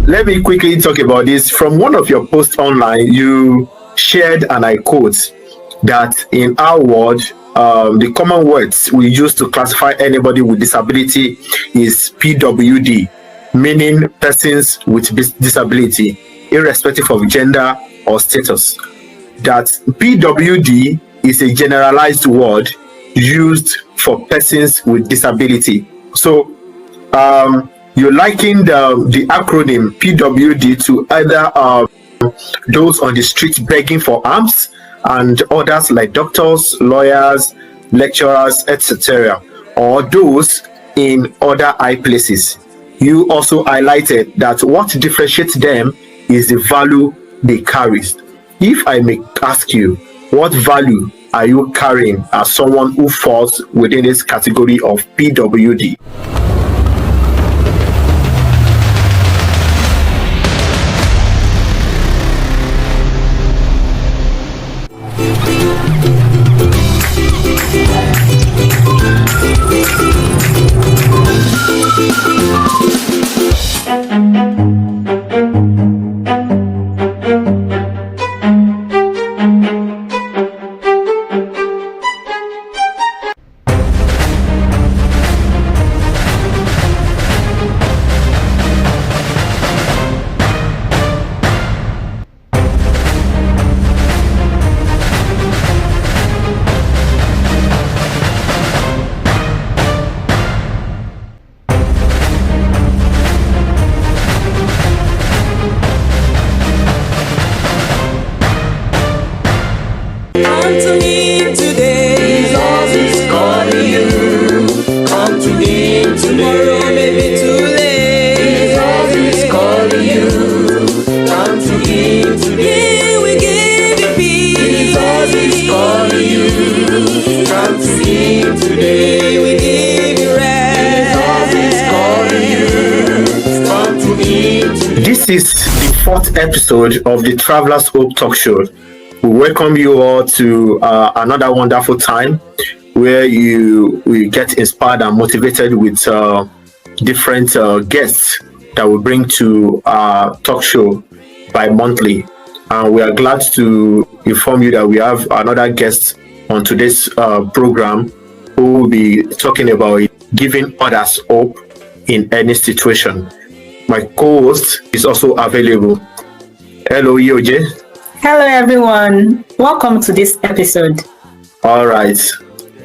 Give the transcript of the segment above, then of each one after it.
Let me quickly talk about this. From one of your posts online, you shared, and I quote, that in our world, the common words we use to classify anybody with disability is PWD, meaning persons with disability, irrespective of gender or status. That PWD is a generalized word used for persons with disability. So you likened the acronym PWD to either those on the street begging for alms and others like doctors, lawyers, lecturers, etc., or those in other high places. You also highlighted that what differentiates them is the value they carry. If I may ask you, what value are you carrying as someone who falls within this category of PWD? This is the fourth episode of the Travelers Hope Talk Show. We welcome you all to another wonderful time where we get inspired and motivated with different guests that we bring to our talk show bi-monthly. And we are glad to inform you that we have another guest on today's program who will be talking about giving others hope in any situation. My co-host is also available. Hello, Yoje. Hello, everyone. Welcome to this episode. All right.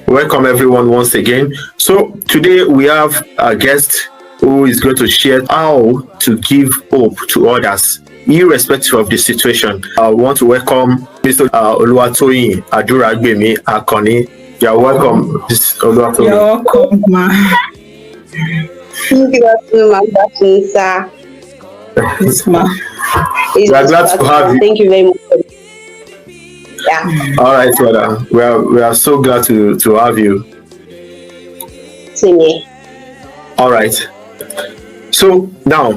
Welcome, everyone, once again. So today we have a guest who is going to share how to give hope to others, irrespective of the situation. I want to welcome Mr. Oluwatoyin Akanni. You're welcome, Mr. Oluwatoyin. You're welcome, ma. Good afternoon, sir. Yes, ma. We are glad to have you. Thank you very much. Yeah. All right, brother. We are so glad to have you. Same here. All right. So now,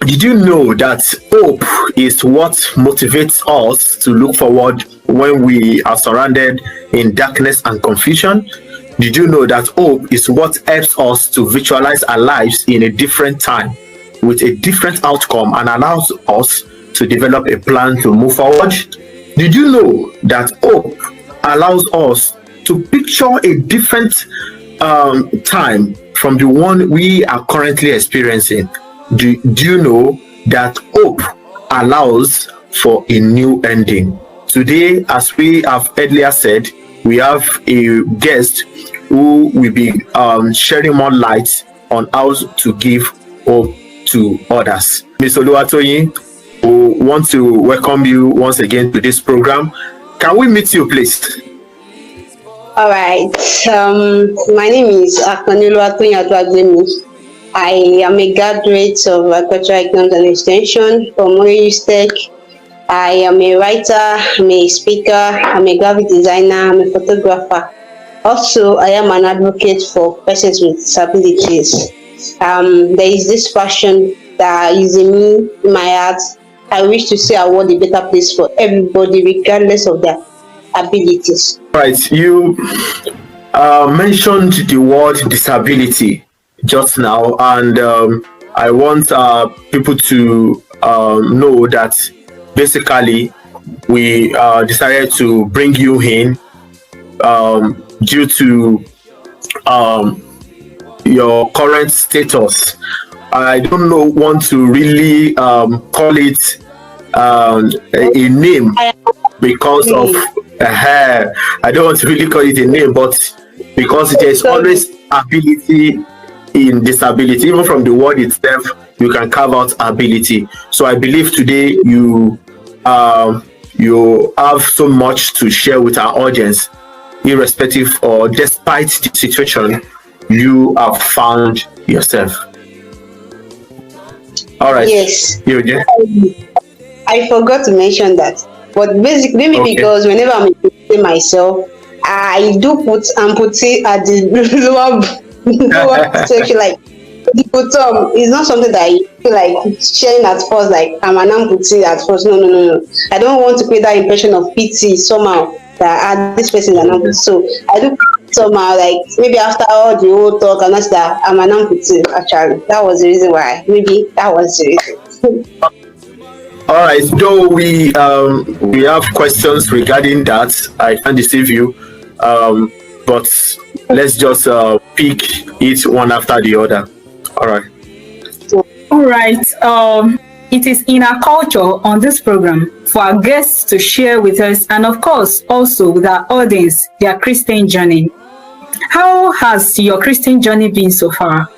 did you know that hope is what motivates us to look forward when we are surrounded in darkness and confusion? Did you know that hope is what helps us to visualize our lives in a different time with a different outcome and allows us to develop a plan to move forward? Did you know that hope allows us to picture a different time from the one we are currently experiencing? Do you know that hope allows for a new ending? Today, as we have earlier said, we have a guest who will be sharing more light on how to give hope to others. Ms. Oluwatoyin, we want to welcome you once again to this program. Can we meet you, please? All right. My name is Akanni Oluwatoyin. I am a graduate of Agricultural Economics and Extension from Orange Tech. I am a writer, I'm a speaker, I'm a graphic designer, I'm a photographer. Also, I am an advocate for persons with disabilities. There is this passion that is in me, in my heart. I wish to see our world a better place for everybody, regardless of their abilities. Right, you mentioned the word disability just now, and I want people to know that basically we decided to bring you in due to your current status. I don't know, want to really call it a name because of I don't want to really call it a name, but because there's always ability in disability. Even from the word itself, you can carve out ability. So I believe today you have so much to share with our audience, irrespective or despite the situation you have found yourself. All right. Yes. You again? I forgot to mention that. But basically, maybe because whenever I'm introducing myself, I do put amputee at the lower section, like the bottom. Is not something that I feel like sharing at first, like I'm an amputee at first. No. I don't want to create that impression of pity somehow that this person is an amputee. So I do somehow, like maybe after all the whole talk and that's that I'm an amputee. Actually, that was the reason why. Maybe that was the reason. All right. Though we have questions regarding that, I can't deceive you. But let's just pick each one after the other. All right. All right. It is in our culture on this program for our guests to share with us, and of course also with our audience, their Christian journey. How has your Christian journey been so far?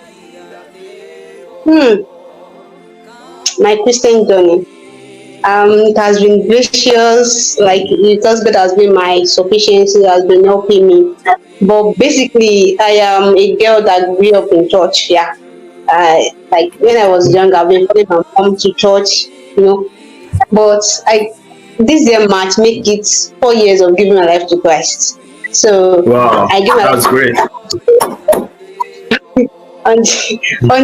My Christian journey. It has been gracious, like because God has been my sufficiency, has been helping me. But basically, I am a girl that grew up in church. Yeah, like when I was young, I've been following my mom to church, But this year March make it 4 years of giving my life to Christ. So wow, I give my that's great. on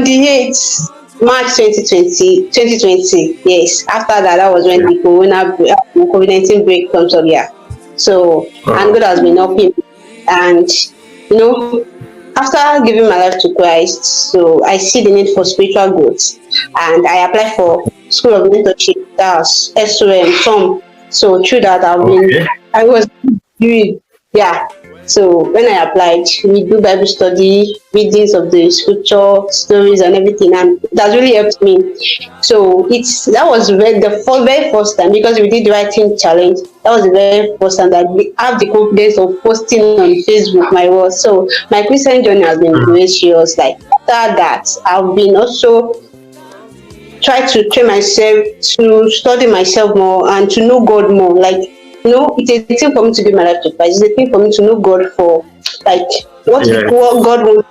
the 8th. March 2020, yes. After that was when the COVID-19 break comes up, yeah. So, and God has been helping me. And, after giving my life to Christ, so I see the need for spiritual growth. And I applied for School of Mentorship, that's SOM. So, through that, I was doing, yeah. So when I applied, we do Bible study, readings of the scripture, stories and everything, and that really helped me. So that was the very first time, because we did the writing challenge. That was the very first time that we have the confidence of posting on Facebook my work. So my Christian journey has been gracious. Like after that, I've been also try to train myself to study myself more and to know God more. Like, it's a thing for me to give my life to Christ. It's a thing for me to know God for, like, what God wants,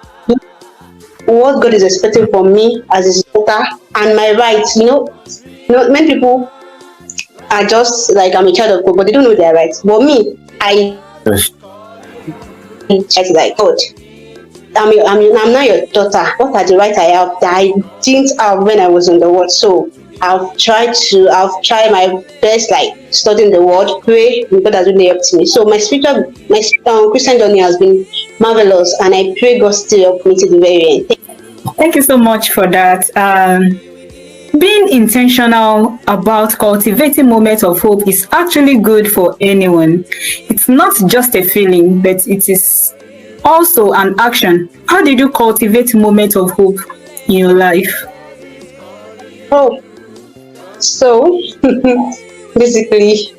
what God is expecting from me as His daughter, and my rights. Many people are just like, I'm a child of God, but they don't know their rights. But me, it's like, God, I'm not your daughter. What are the rights I have that I didn't have when I was in the world? So I've tried my best, like studying the word, pray, and God has really helped me. So my Christian journey has been marvelous, and I pray God still help me to the very end. Thank you so much for that. Being intentional about cultivating moments of hope is actually good for anyone. It's not just a feeling, but it is also an action. How did you cultivate moments of hope in your life? So basically,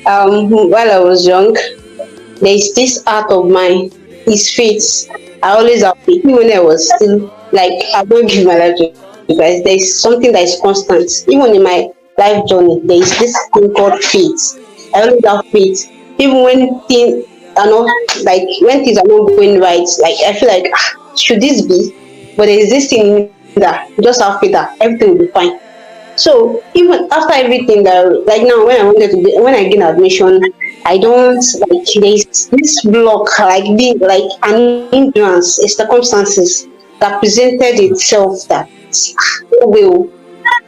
while I was young, there is this art of mine, is faith. I always have faith, even when I was still like, I don't give my life to Christ. There is something that is constant. Even in my life journey, there is this thing called faith. I always have faith, even when things are not, like when things are not going right. Like I feel like, should this be? But there is this thing that just have faith that everything will be fine. So even after everything that, like now, when I gain admission, I don't like, there's this block, like an hindrance, circumstances that presented itself that will,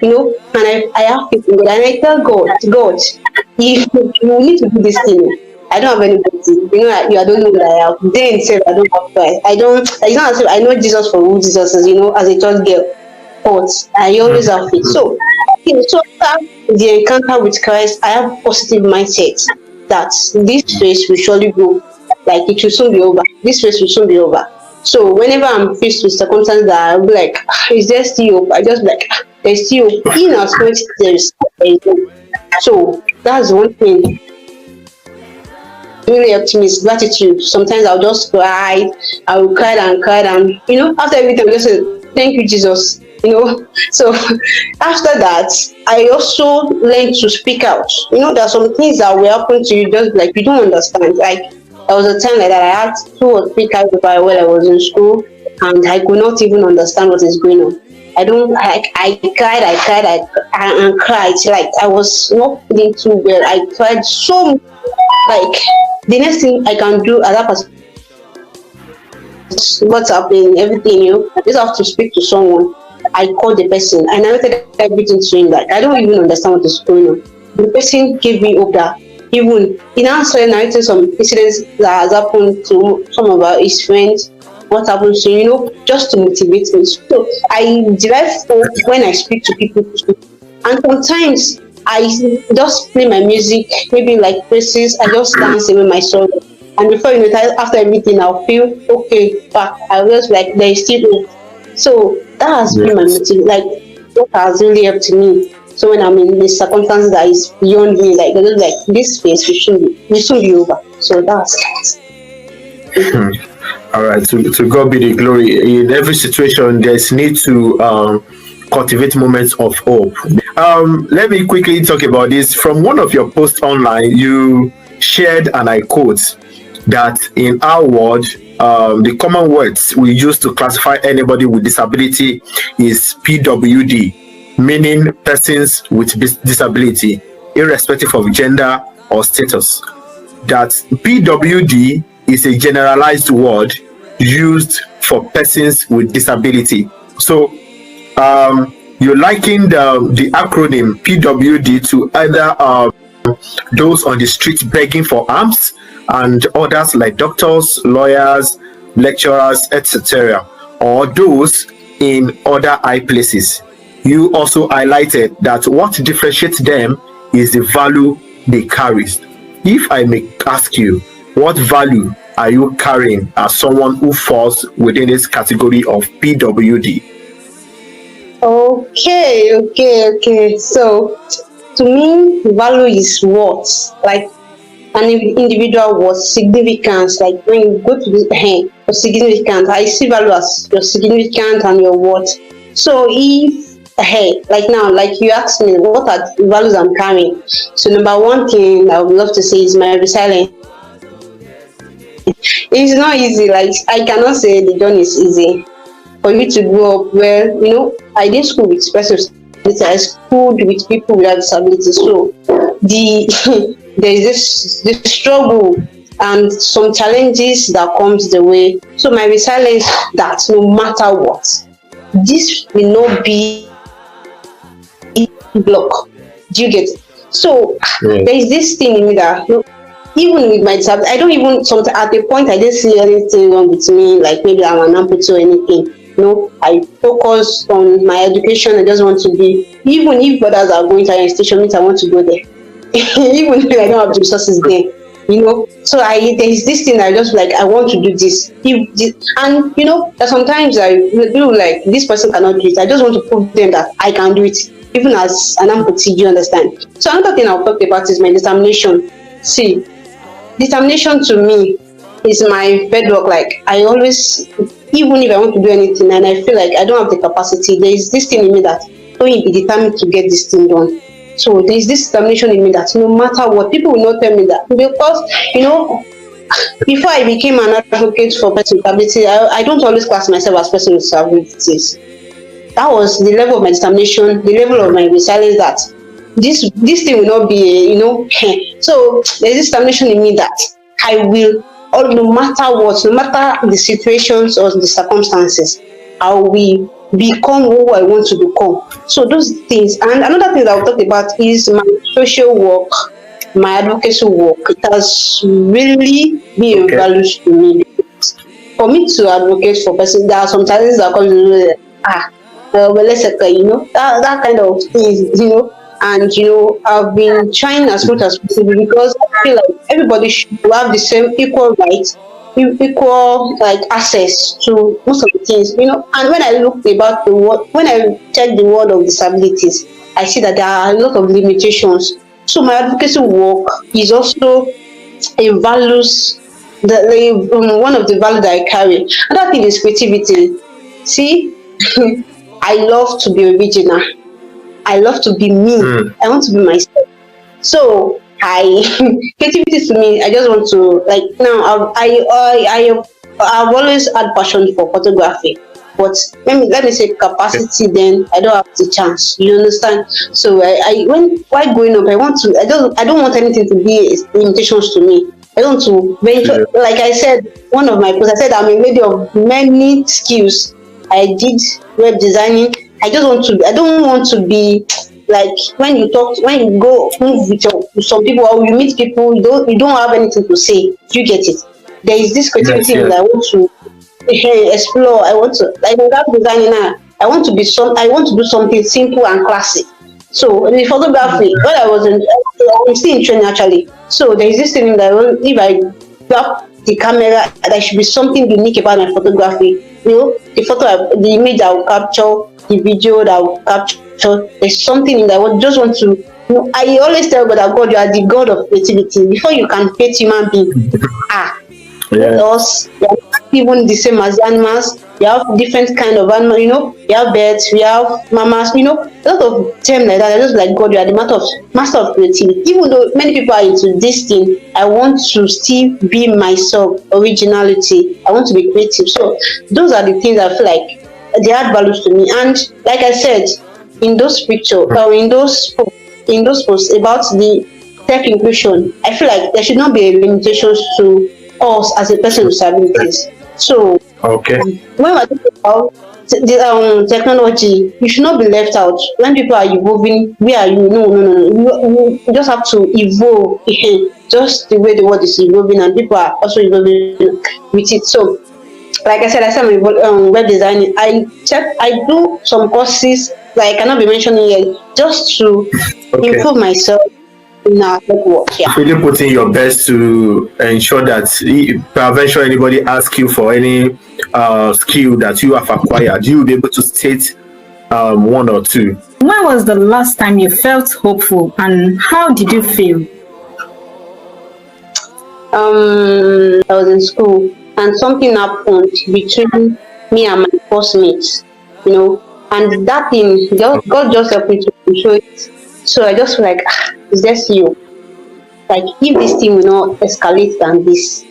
and I have faith in God, and I tell God, if you need to do this thing, I don't have anybody. I don't know that I have. Then I don't have Christ. It's not as if I know Jesus for who Jesus is. As a church girl. but I always have faith. So, so after the encounter with Christ, I have positive mindset that this race will surely go. Like it will soon be over. This race will soon be over. So whenever I'm faced with circumstances that I'll be like, is there still hope? I just like, there's still hope. In as much there's hope. So that's one thing really helped me is gratitude. Sometimes I'll just cry, I will cry and cry, and after everything I just say, thank you, Jesus. So after that, I also learned to speak out. There are some things that will happen to you just like you don't understand. Like there was a time like that I had 2 or 3 times while I was in school, and I could not even understand what is going on. I cried and cried. Like I was not feeling too well. I cried so much. Like the next thing I can do at that person, what's happening, everything, I just have to speak to someone. I called the person. I narrated everything to him. Like I don't even understand what is going on. The person gave me hope that even he now started narrating some incidents that has happened to some of his friends. What happens to just to motivate me. So I derive hope when I speak to people, and sometimes I just play my music, maybe like praises. I just dance with my soul, and before you know, after everything, I'll feel okay. But I was like, there is still hope. So that has been my motive. Like what has really helped me. So when I'm in the circumstances that is beyond me, like I just like this phase will soon be over. So that's that. All right. To God be the glory. In every situation, there's need to cultivate moments of hope. Let me quickly talk about this. From one of your posts online, you shared, and I quote, that in our world, the common words we use to classify anybody with disability is PWD, meaning persons with disability, irrespective of gender or status. That PWD is a generalized word used for persons with disability. So you likened the acronym PWD to either those on the street begging for alms and others like doctors, lawyers, lecturers, etc., or those in other high places. You also highlighted that what differentiates them is the value they carry. If I may ask you, what value are you carrying as someone who falls within this category of PWD? Okay. So to me, value is what, like an individual worth, significance. Like when you go to the your significance, I see value as your significance and your worth. So if like now, like you asked me, what are the values I'm carrying? So number one thing I would love to say is my resilience. It's not easy. Like I cannot say the journey is easy. For you to grow up well, I did school with persons. I schooled with people without disabilities. So there is this struggle and some challenges that comes the way. So my resilience that no matter what, this will not be block. Do you get it? So there is this thing in me that even with my disability, I don't even sometimes at a point I didn't see anything wrong with me, like maybe I'm an amputee or anything. I focus on my education. I just want to be, even if others are going to an institution, means I want to go there. Even if I don't have the resources there, So there's this thing I just like, I want to do this. And that sometimes I do like, this person cannot do it. I just want to prove them that I can do it, even as an amputee. Do you understand? So another thing I'll talk about is my determination. See, determination to me is my bedrock. Like I always, even if I want to do anything and I feel like I don't have the capacity, there is this thing in me that don't be determined to get this thing done. So there is this determination in me that no matter what, people will not tell me that, because before I became an advocate for person with disability, I don't always class myself as person with disabilities. That was the level of my determination, the level of my resilience, that this thing will not be so there's this determination in me that I will, or no matter what, no matter the situations or the circumstances, I will become who I want to become. So those things. And another thing that I'll talk about is my social work, my advocacy work. It has really been a value to me. For me to advocate for person, there are some challenges that come that kind of things, and I've been trying as much as possible because I feel like everybody should have the same equal rights, equal like access to most of the things, and when I looked about the world, when I check the world of disabilities, I see that there are a lot of limitations. So my advocacy work is also a values one of the values that I carry. Another thing is creativity. See, I love to be original. I love to be me. I want to be myself. So I creativity to me, I just want to like now I've always had passion for photography. But let me say capacity, then I don't have the chance. You understand? So while growing up, I don't want anything to be limitations to me. I don't want to venture. Like I said, one of my posts, I said I'm a lady of many skills. I did web designing. I don't want to be like when you go move with some people or you meet people, you don't have anything to say. You get it? There is this creativity that I want to explore. I want to like without designing now. I want to do something simple and classic. So in the photography, when I'm still in training actually. So there is this thing that if I grab the camera, there should be something unique about my photography. The image I will capture, the video that I will capture. There's something in that I just want to. I always tell God that God, you are the God of creativity. Before you can create human being, us, we are not even the same as animals. We have different kind of animals, we have birds, we have mammals, a lot of them like that. I just like God, you are the master of creativity. Even though many people are into this thing, I want to still be myself, originality. I want to be creative. So those are the things I feel like they add values to me. And like I said, in those pictures or in those posts about the tech inclusion, I feel like there should not be limitations to us as a person with disabilities. So when we're talking about technology, you should not be left out. When people are evolving, where are you? No. You just have to evolve just the way the world is evolving, and people are also evolving with it. So like I said, I'm web designing. I do some courses that I cannot be mentioning yet, just to improve myself in our work. Yeah. Really putting your best to ensure that eventually anybody asks you for any skill that you have acquired, you'll be able to state one or two. When was the last time you felt hopeful, and how did you feel? I was in school and something happened between me and my classmates, and that thing, God just helped me to show it. So I just feel like, it's just you. Like, if this thing will not escalate than this,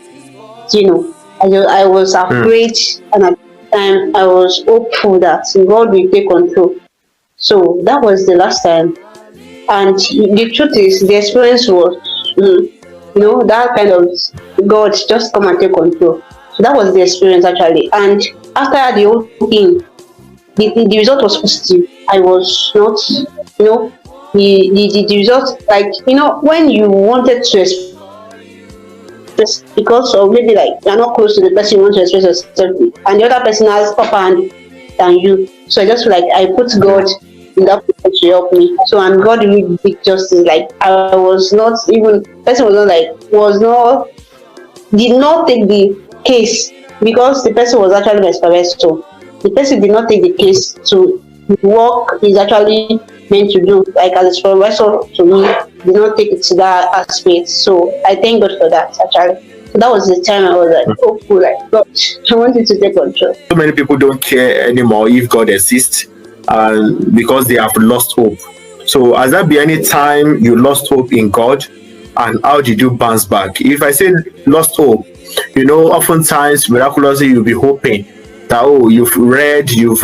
I was afraid, and at the time I was hopeful that God will take control. So that was the last time. And the truth is, the experience was, that kind of God just come and take control. So that was the experience actually. And after the whole thing, the result was positive. I was not, the result, like, when you wanted to express, because of maybe like you're not close to the person you want to express yourself with, and the other person has upper hand than you. So I just feel like I put God in that position to help me. So, and God really did justice. Like, I was not even, person did not take the case, because the person was actually my supervisor. The person did not take the case to work is actually meant to do, like as a supervisor to me, did not take it to that aspect. So I thank God for that actually. So that was the time I was like, hopeful, like, God, I wanted to take control. So many people don't care anymore if God exists, because they have lost hope. So has there been any time you lost hope in God, and how did you bounce back? If I say lost hope, oftentimes miraculously you'll be hoping that you've read, you've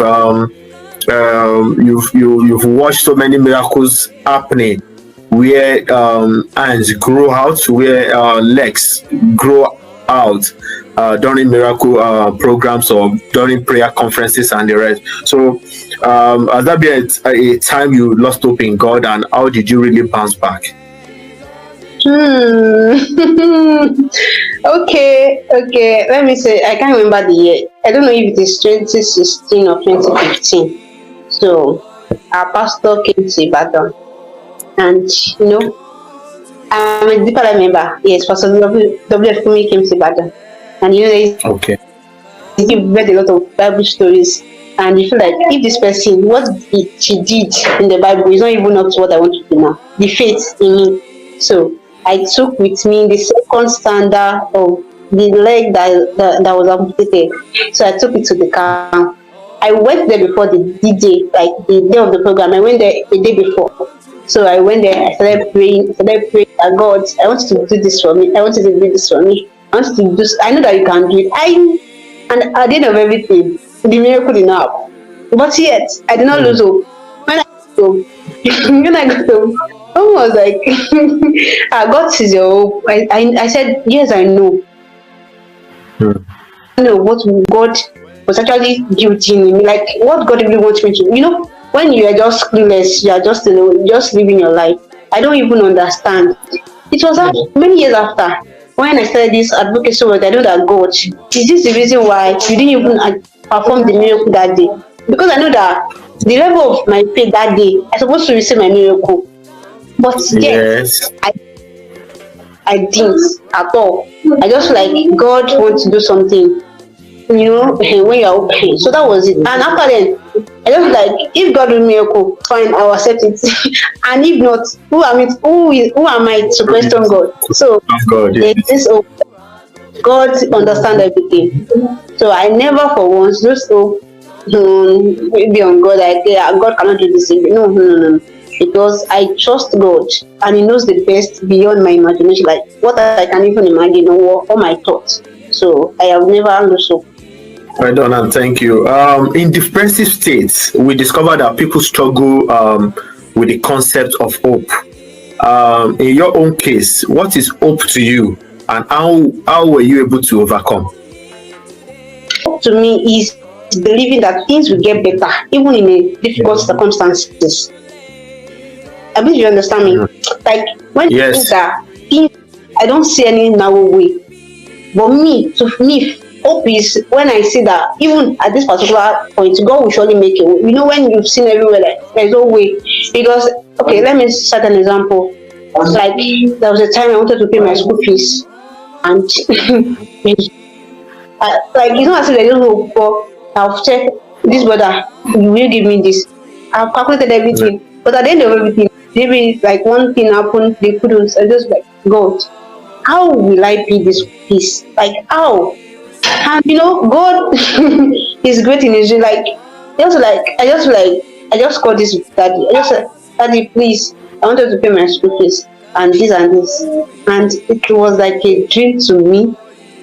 watched so many miracles happening, where hands grow out, where legs grow out during miracle programs or during prayer conferences and the rest. So has that been a time you lost hope in God, and how did you really bounce back? Okay. Let me say, I can't remember the year. I don't know if it is 2016 or 2015. So our pastor came to Ibadan, and I'm a deeper member. Yes, Pastor WF Kumi came to Ibadan, and they Okay. read a lot of Bible stories, and you feel like if this person, what she did in the Bible is not even up to what I want to do now. The faith in me. So I took with me the second standard of the leg that was amputated. So I took it to the camp. I went there before the DJ, like the day of the program. I went there the day before. So I went there, I started praying that God, I want you to do this for me. I want you to do this for me. I want you to do this. I know that you can do it. And at the end of everything, the miracle did not happen. But yet, I did not lose hope. When I got home, someone was like, God sees your hope. I said, yes, I know. I know what God was actually guilting me. Like, what God really wants me to. When you are just clueless, you are just, just living your life. I don't even understand. It was many years after when I started this advocacy work. I know that God, is this the reason why you didn't even perform the miracle that day? Because I know that the level of my faith that day, I supposed to receive my miracle, but yes, I didn't at all. I just like God wants to do something, when you're open. So that was it. And after then, I just like, if God will miracle, fine, I'll accept it. And if not, who am I to question God? So God, yeah. this God understand everything. So I never for once just maybe on God, God cannot do this. No. Because I trust God, and He knows the best beyond my imagination, like what I can even imagine or my thoughts. So I have never lost hope. Well done, and thank you. In depressive states, we discovered that people struggle with the concept of hope. In your own case, what is hope to you, and how were you able to overcome? Hope to me is believing that things will get better, even in a difficult circumstances. I believe you understand me. Like when you think that I don't see any narrow way, but to me, hope is when I see that even at this particular point, God will surely make a way. When you've seen everywhere, like there's no way. Because let me set an example. Like there was a time I wanted to pay my school fees, and I said I don't know, but I've checked this brother. You will give me this. I've calculated everything, but at the end of everything, maybe like one thing happened, they couldn't. I just like, God, how will I pay this piece? Like how? And God is great in His way. Like I just called this daddy. I just said, Daddy, please, I wanted to pay my school fees and this, and it was like a dream to me.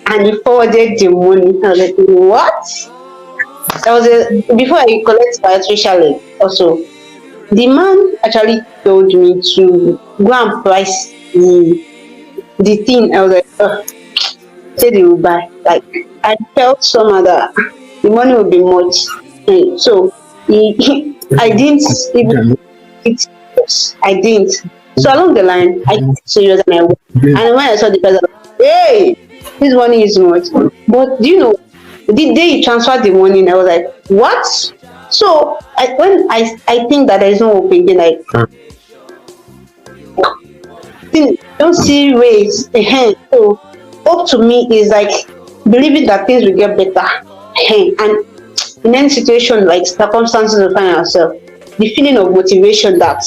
And he forwarded the money. I was like, what? That was before I collect my official also. The man actually told me to go and price the thing. I was like, say they will buy. Like I felt somehow that the money would be much. So I didn't even I didn't. So along the line, I got serious and I went. And when I saw the person, hey, this money is much. But the day he transferred the money, I was like, what? So when I think that there is no hope again, like don't see ways. So hope to me is like believing that things will get better. And in any situation, like circumstances we find ourselves, the feeling of motivation that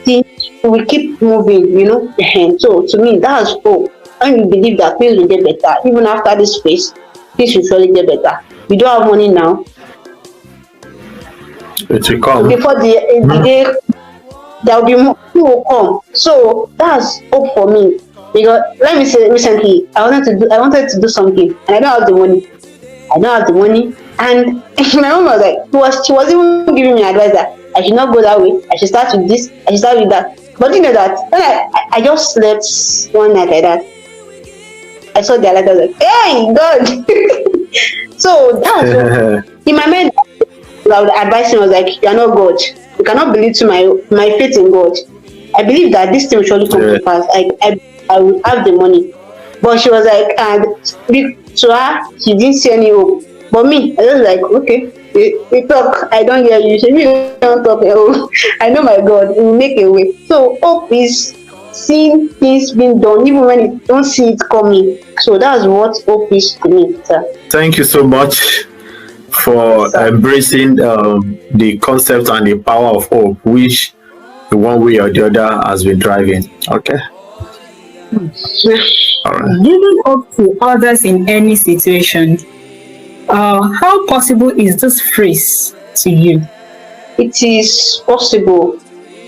things will keep moving, So to me, that's hope. And you believe that things will get better. Even after this phase, things will surely get better. We don't have money now. It will come. Before the day, there will be more who will come. So that's hope for me. Because let me say, recently I wanted to do something and I don't have the money. And my mom was like, she was even giving me advice that I should not go that way. I should start with this. I should start with that. But that when I just slept one night like that, I saw the alert. I was like, hey, God. So that was in my mind. I would advise him, was like, you are not God. You cannot believe to my faith in God. I believe that this thing will surely come to pass. I will have the money. But she was like, and to her, she didn't see any hope. But me, I was like, okay, You talk, I don't hear you. If you don't talk, oh, I know my God, He will make a way. So hope is seeing things being done, even when you don't see it coming. So that's what hope is to me, sir. Thank you so much for Yes, sir. embracing the concept and the power of hope, which the one way or the other has been driving. Okay. All right. Giving hope to others in any situation. How possible is this phrase to you? It is possible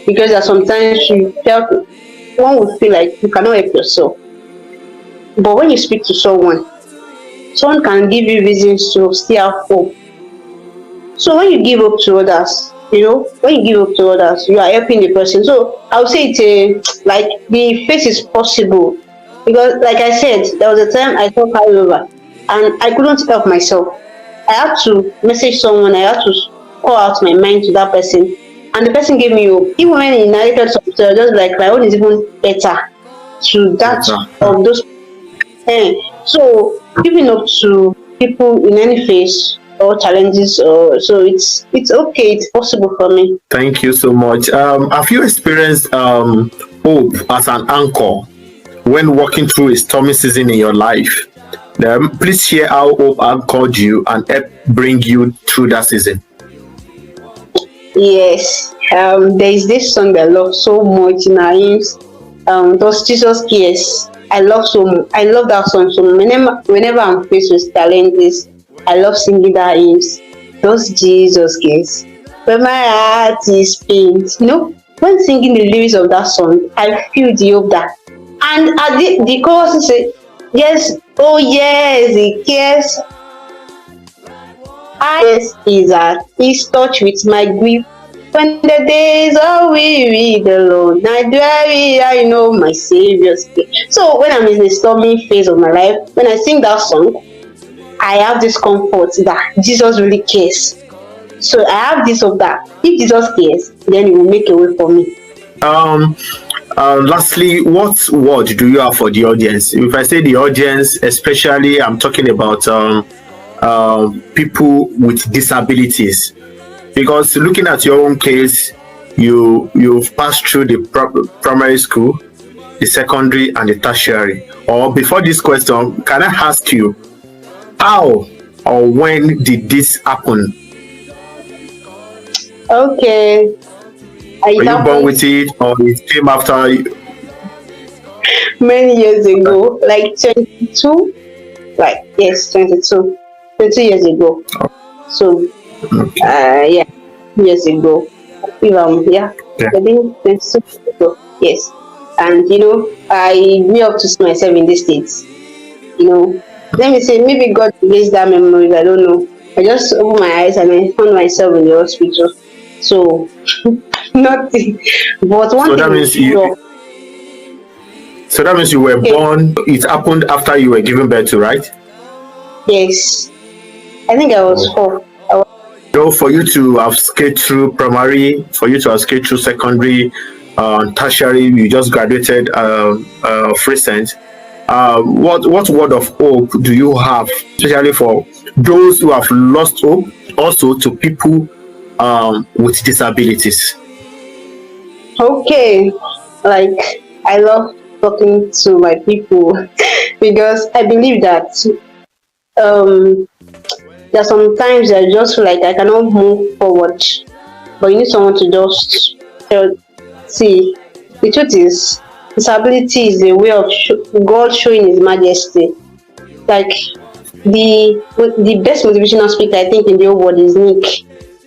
because there are sometimes you felt one would feel like you cannot help yourself. But when you speak to someone can give you reasons to still have hope. So when you give hope to others, when you give hope to others, you are helping the person. So I would say it's like the face is possible because, like I said, there was a time I felt carried over and I couldn't help myself. I had to message someone. I had to pour out my mind to that person, and the person gave me hope. Even when he narrated something, I was just like my own is even better to that of those. So giving up to people in any phase or challenges, or so it's okay. It's possible for me. Thank you so much. Have you experienced hope as an anchor when walking through a stormy season in your life? Please share how hope anchored you and helped bring you through that season. Yes, there is this song that I love so much in our hymns. Those Jesus Cares. I love that song. So whenever I'm faced with challenges, I love singing that hymns. Those Jesus Cares. When my heart is pained, when singing the lyrics of that song, I feel the hope that. And at the chorus say, yes, oh yes, He cares. He's touched with my grief. When the days are weary, the Lord night weary, I know my Savior's care. So when I'm in the stormy phase of my life, when I sing that song, I have this comfort that Jesus really cares. So I have this of that. If Jesus cares, then He will make a way for me. Lastly, what word do you have for the audience? If I say the audience, especially I'm talking about people with disabilities, because looking at your own case, you've passed through the primary school, the secondary, and the tertiary. Or before this question, can I ask you, how or when did this happen? Okay. Were you born with it, or it came after? Many years ago, like 22, like yes, 22 years ago. So, yeah, years ago. I think 22 years ago. Yes, and I grew up to see myself in these states. Let me say, maybe God erased that memory. I don't know. I just opened my eyes and I found myself in the hospital. So, nothing. But one So thing that means So that means you were born. It happened after you were given birth to, right? Yes, I think I was 4. So for you to have scaled through primary, for you to have scaled through secondary, tertiary, you just graduated recent. What word of hope do you have, especially for those who have lost hope, also to people with disabilities? Okay, like I love talking to my people because I believe that there are some times I just feel like I cannot move forward, but you need someone to just see. The truth is, disability is a way of God showing His majesty. Like the best motivational speaker I think in the whole world is Nick.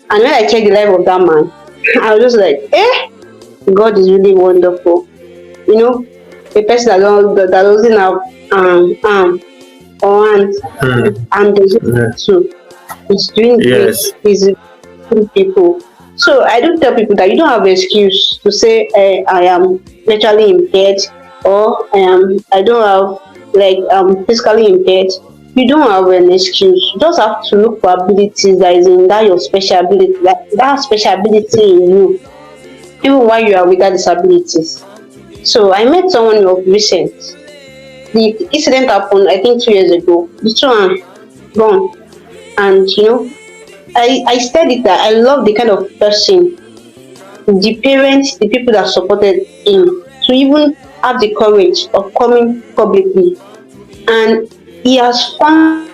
And when I check the life of that man, I was just like, God is really wonderful. A person that doesn't have arm or hand, and there's too. It's doing great. It's doing people. So I do tell people that you don't have an excuse to say I am mentally impaired, or I don't have, like, I'm physically impaired. You don't have an excuse. You just have to look for abilities that is in that your special ability, that special ability in you, even while you are without disabilities. So I met someone of recent. The incident happened, I think, 2 years ago. The two are gone, and I studied that. I love the kind of person, the parents, the people that supported him to even have the courage of coming publicly. And he has found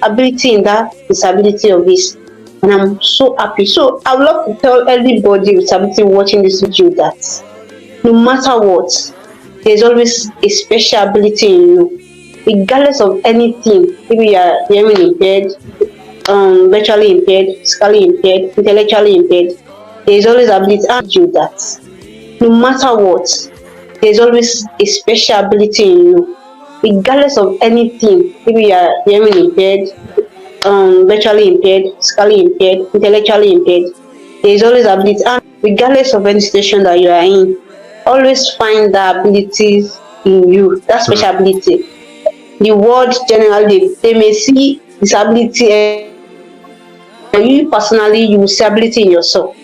ability in that disability of his. And I'm so happy. So I would love to tell everybody with disability watching this video that no matter what, there's always a special ability in you, regardless of anything. Maybe you are hearing impaired, virtually impaired, physically impaired, intellectually impaired. There's always ability to do that. No matter what, there's always a special ability in you, regardless of anything. Maybe you are hearing impaired, virtually impaired, physically impaired, intellectually impaired. There's always ability, and regardless of any situation that you are in, always find the abilities in you, that special ability. The world generally, they may see disability, and you personally, you will see ability in yourself.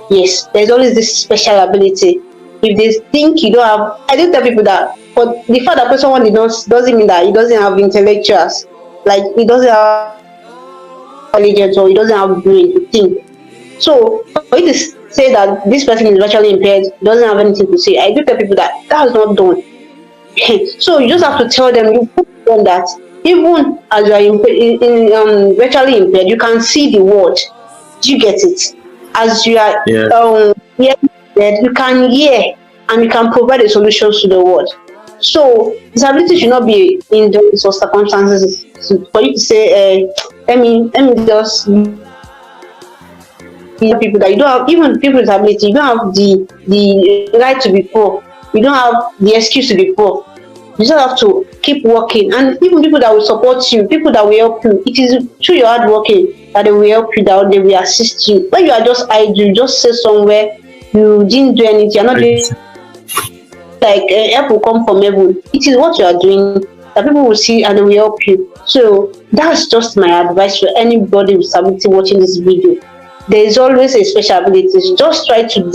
Yes, there's always this special ability. If they think you don't have, I do tell people that, but the fact that someone doesn't mean that he doesn't have intellectuals, like he doesn't have intelligence or he doesn't have brain to think. So for you to say that this person is virtually impaired, doesn't have anything to say, I do tell people that that is not done. So you just have to tell them, you put them that even as you are virtually impaired, you can see the world. Do you get it? As you are impaired, you can hear and you can provide the solutions to the world. So disability should not be in those circumstances for you to say, let me just people that you don't have, even people with disability, you don't have the right to be poor. You don't have the excuse to be poor. You just have to keep working, and even people that will support you, people that will help you. It is through your hard working that they will help you, that they will assist you. When you are just idle, you just sit somewhere, you didn't do anything, you're not doing like help will come from heaven. It is what you are doing that people will see and they will help you. So that's just my advice for anybody with disability watching this video. There is always a special ability. Just try to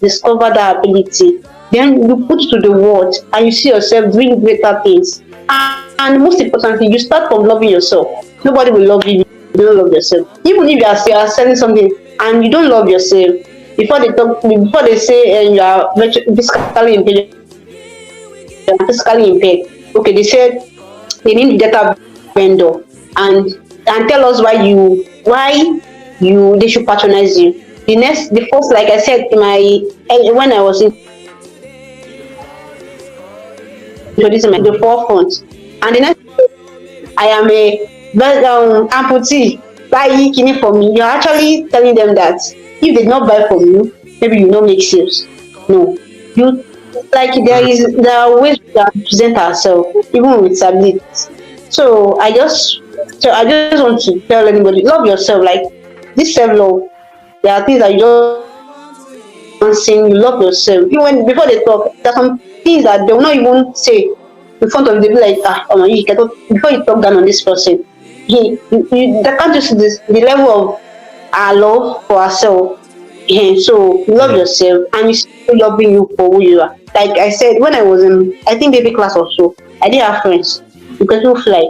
discover that ability. Then you put it to the world and you see yourself doing greater things. And most importantly, you start from loving yourself. Nobody will love you if you don't love yourself. Even if you are selling something and you don't love yourself, before they say you are physically impaired, okay, they said they need data vendor and tell us why they should patronize you. The first, like I said, when I was introducing the forefront, and the next, I am a amputee. Buy kini for me. You're actually telling them that if they did not buy from you, maybe you don't make sales. No, you like there are ways to present ourselves, even with disabilities. So I just want to tell anybody, love yourself. Like this self-love, there are things that you don't say. You love yourself. Even before they talk, there are some things that they will not even say in front of you. They be like, before you talk down on this person, they can't just see the level of our love for ourselves. So love yourself, and you still loving you for who you are. Like I said, when I was in, I think baby class or so, I did have friends because who fly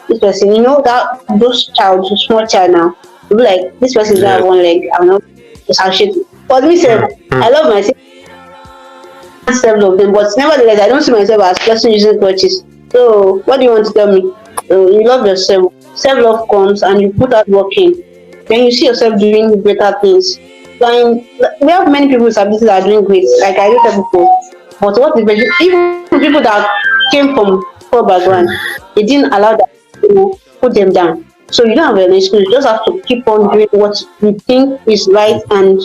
this person, that those small child now, they be like, this person doesn't have one leg, I'm not associated. But me say, I love myself, self-love them, but nevertheless, I don't see myself as person using crutches. So what do you want to tell me? You love yourself. Self-love comes and you put out working. Then you see yourself doing better things. And we have many people with disabilities that are doing great, like I told before. But what if even people that came from poor background, they didn't allow that to put them down. So you don't have an excuse. You just have to keep on doing what you think is right and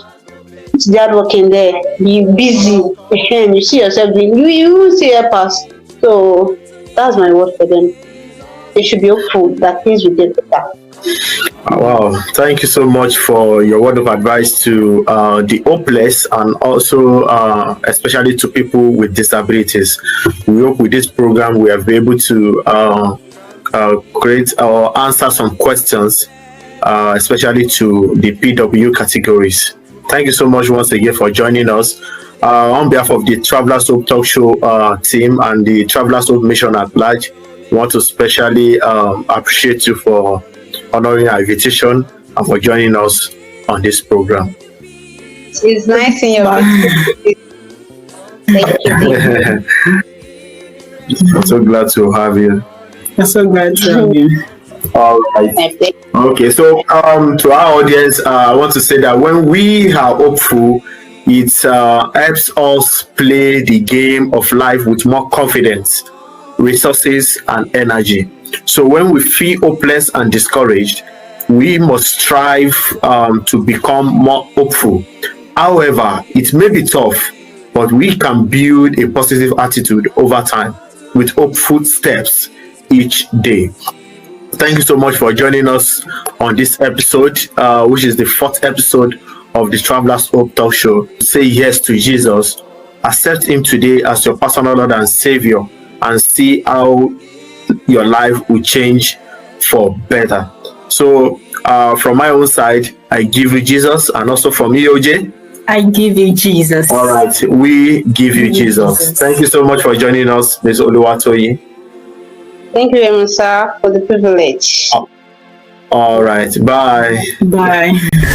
put the hard work in there. Be busy. You see yourself doing. You will see a pass. So that's my word for them. They should be hopeful that things will get better. Wow, thank you so much for your word of advice to the hopeless and also especially to people with disabilities. We hope with this program we have been able to create or answer some questions, especially to the PW categories. Thank you so much once again for joining us. On behalf of the Travelers Hope Talk Show team and the Travelers Hope Mission at large, we want to specially appreciate you for honoring our invitation and for joining us on this program. It's nice in your Thank you. I'm so glad to have you. I'm so glad to have you. All right. Okay, so to our audience, I want to say that when we are hopeful, it helps us play the game of life with more confidence, resources, and energy. So when we feel hopeless and discouraged, we must strive to become more hopeful. However, it may be tough, but we can build a positive attitude over time with hopeful steps each day. Thank you so much for joining us on this episode, which is the 4th episode of the Travelers Hope Talk Show. Say yes to Jesus, accept Him today as your personal Lord and Savior, and see how your life will change for better. So, from my own side, I give you Jesus, and also from EOJ, I give you Jesus. All right, we give you Jesus. Thank you so much for joining us, Ms. Oluwatoyin. Thank you very much, sir, for the privilege. All right, bye. Bye.